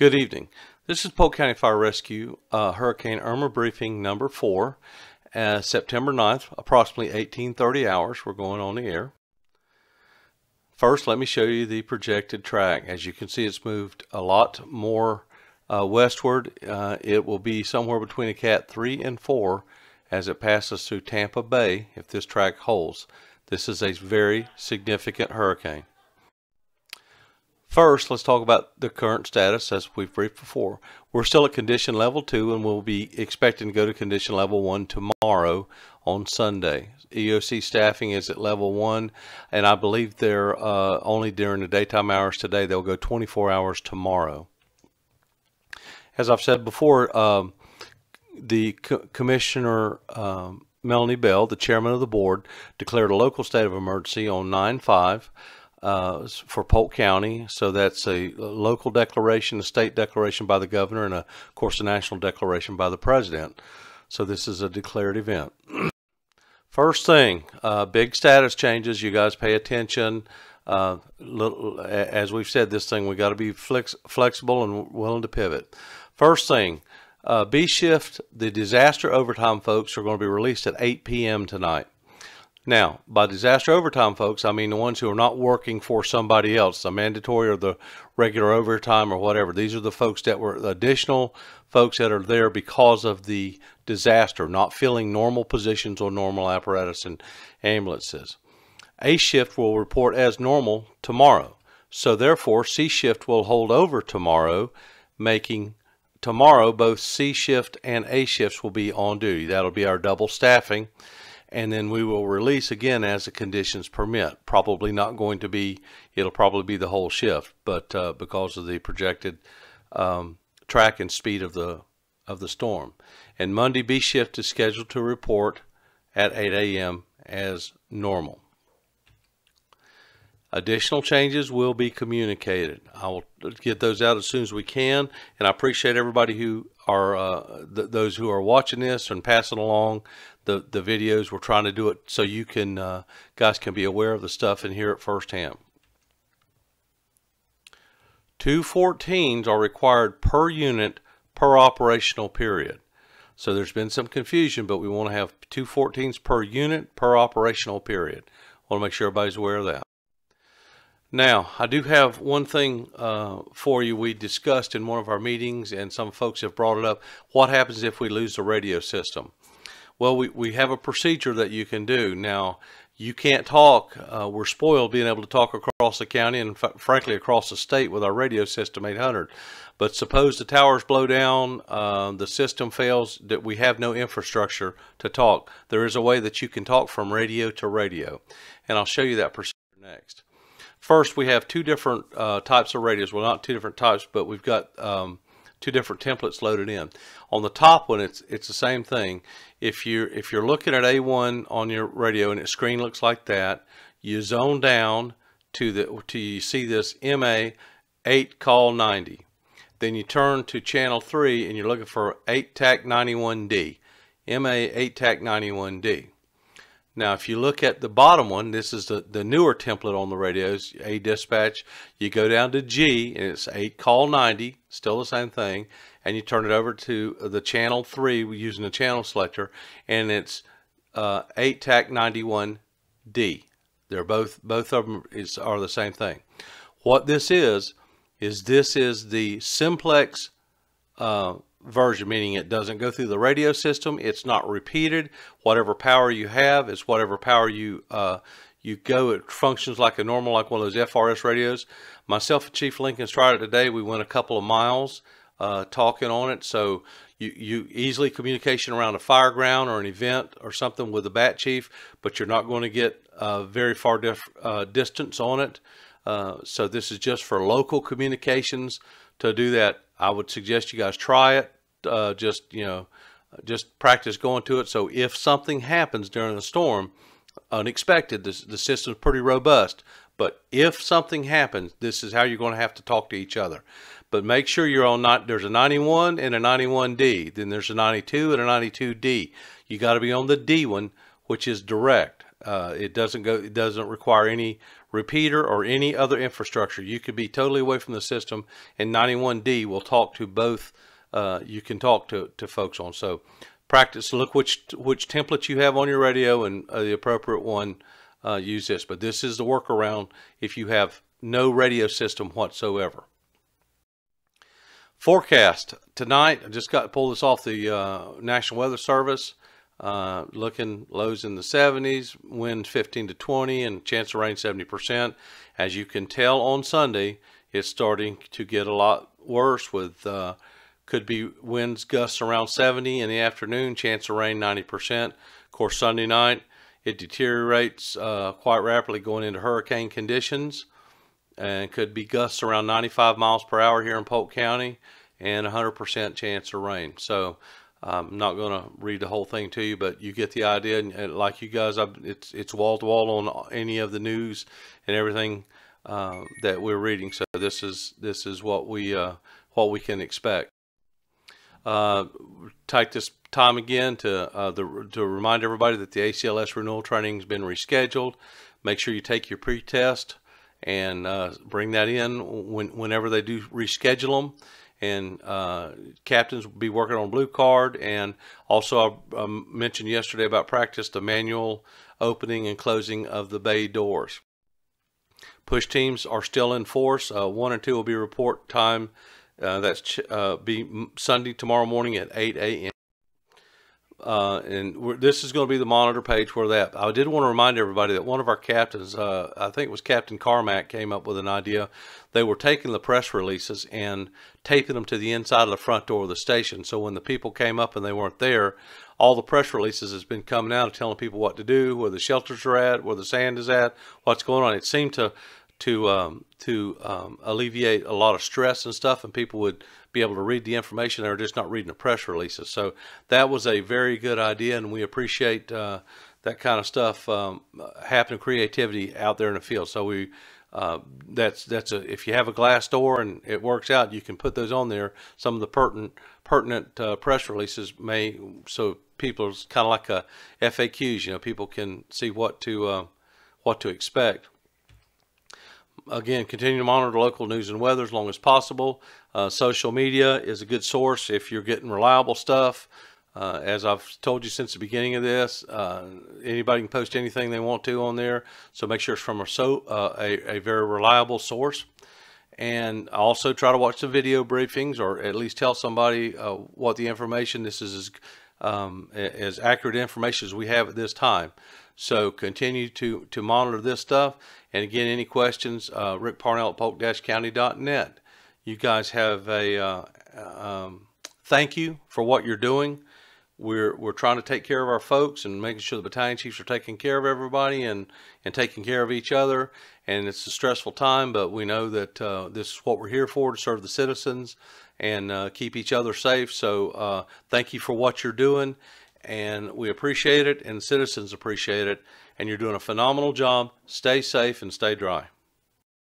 Good evening. This is Polk County Fire Rescue, Hurricane Irma Briefing number 4, September 9th, approximately 18:30 hours. We're going on the air. First, let me show you the projected track. As you can see, it's moved a lot more westward. It will be somewhere between a Cat 3 and 4 as it passes through Tampa Bay if this track holds. This is a very significant hurricane. First, let's talk about the current status as we've briefed before. We're still at condition level 2 and we'll be expecting to go to condition level 1 tomorrow on Sunday. EOC staffing is at level 1 and I believe they're only during the daytime hours today. They'll go 24 hours tomorrow. As I've said before, the Commissioner Melanie Bell, the chairman of the board, declared a local state of emergency on 9/5 for Polk County. So that's a local declaration, a state declaration by the governor, and of course a national declaration by the president. So this is a declared event. First thing, big status changes. You guys pay attention. As we've said, this thing we got to be flexible and willing to pivot. First thing, B shift, the disaster overtime folks are going to be released at 8 p.m. tonight. Now, by disaster overtime folks, I mean the ones who are not working for somebody else, the mandatory or the regular overtime or whatever. These are the folks that were additional folks that are there because of the disaster, not filling normal positions or normal apparatus and ambulances. A shift will report as normal tomorrow. So therefore, C shift will hold over tomorrow, making tomorrow both C shift and A shifts will be on duty. That'll be our double staffing. And then we will release again as the conditions permit. Probably not going to be, it'll probably be the whole shift, but because of the projected track and speed of the storm. And Monday B shift is scheduled to report at 8 a.m. as normal. Additional changes will be communicated. I will get those out as soon as we can, and I appreciate everybody who are those who are watching this and passing along the videos. We're trying to do it so you can guys can be aware of the stuff and hear it firsthand. 2 14s are required per unit per operational period. So there's been some confusion, but we want to have 2 14s per unit per operational period. I want to make sure everybody's aware of that. Now, I do have one thing for you. We discussed in one of our meetings, and some folks have brought it up. What happens if we lose the radio system? Well, we have a procedure that you can do. Now, you can't talk. We're spoiled being able to talk across the county and, frankly, across the state with our radio system 800. But suppose the towers blow down, the system fails, that we have no infrastructure to talk. There is a way that you can talk from radio to radio, and I'll show you that procedure next. First, we have 2 different types of radios. Well, not 2 different types, but we've got 2 different templates loaded in. On the top one, it's the same thing. If you're looking at A1 on your radio and its screen looks like that, you zone down to you see this MA 8 call 90. Then you turn to channel 3 and you're looking for 8 TAC 91D. MA 8 TAC 91D. Now, if you look at the bottom one, this is the newer template on the radios, A dispatch. You go down to G, and it's 8 call 90, still the same thing, and you turn it over to the channel 3 using the channel selector, and it's 8 TAC 91D. They're both of them are the same thing. What this is this is the simplex version, meaning it doesn't go through the radio system. It's not repeated. Whatever power you have is whatever power you go. It functions like a normal, like one of those FRS radios. Myself and Chief Lincoln tried it today. We went a couple of miles talking on it. So you easily communication around a fire ground or an event or something with the bat chief, but you're not going to get very far distance on it. So this is just for local communications. To do that, I would suggest you guys try it. Just practice going to it. So if something happens during a storm, unexpected, the system's pretty robust. But if something happens, this is how you're going to have to talk to each other. But make sure you're on there's a 91 and a 91D. Then there's a 92 and a 92D. You got to be on the D one, which is direct. It doesn't require any repeater or any other infrastructure. You could be totally away from the system, and 91D will talk to both. You can talk to folks on. So practice, look which template you have on your radio, and the appropriate one, use this. But this is the workaround if you have no radio system whatsoever. Forecast tonight. I just got to pull this off the National Weather Service. Looking lows in the 70s, winds 15 to 20, and chance of rain 70%. As you can tell on Sunday, it's starting to get a lot worse with could be winds gusts around 70 in the afternoon, chance of rain 90%. Of course, Sunday night it deteriorates quite rapidly, going into hurricane conditions, and could be gusts around 95 miles per hour here in Polk County, and 100% chance of rain. So I'm not going to read the whole thing to you, but you get the idea. And like you guys, it's wall to wall on any of the news and everything that we're reading. So this is what we can expect. Take this time again to remind everybody that the ACLS renewal training has been rescheduled. Make sure you take your pre-test and bring that in whenever they do reschedule them. And captains will be working on blue card. And also I mentioned yesterday about practice the manual opening and closing of the bay doors. Push teams are still in force. 1 and 2 will be report time. That's be Sunday tomorrow morning at 8 a.m. And this is going to be the monitor page where that. I did want to remind everybody that one of our captains, I think it was Captain Carmack, came up with an idea. They were taking the press releases and taping them to the inside of the front door of the station. So when the people came up and they weren't there, all the press releases has been coming out telling people what to do, where the shelters are at, where the sand is at, what's going on. It seemed to alleviate a lot of stress and stuff, and people would be able to read the information. They were just not reading the press releases. So that was a very good idea, and we appreciate that kind of stuff happening, creativity out there in the field. So we if you have a glass door and it works out, you can put those on there. Some of the pertinent press releases so people, it's kind of like a FAQs. People can see what to expect. Again, continue to monitor local news and weather as long as possible. Social media is a good source if you're getting reliable stuff. As I've told you since the beginning of this, anybody can post anything they want to on there. So make sure it's from a very reliable source. And also try to watch the video briefings, or at least tell somebody what the information. This is as accurate information as we have at this time. So continue to monitor this stuff. And again, any questions, Rick Parnell at polk-county.net. You guys have a thank you for what you're doing. We're trying to take care of our folks and making sure the battalion chiefs are taking care of everybody and taking care of each other. And it's a stressful time, but we know that this is what we're here for, to serve the citizens and keep each other safe. So thank you for what you're doing, and we appreciate it, and citizens appreciate it, and you're doing a phenomenal job. Stay safe and stay dry.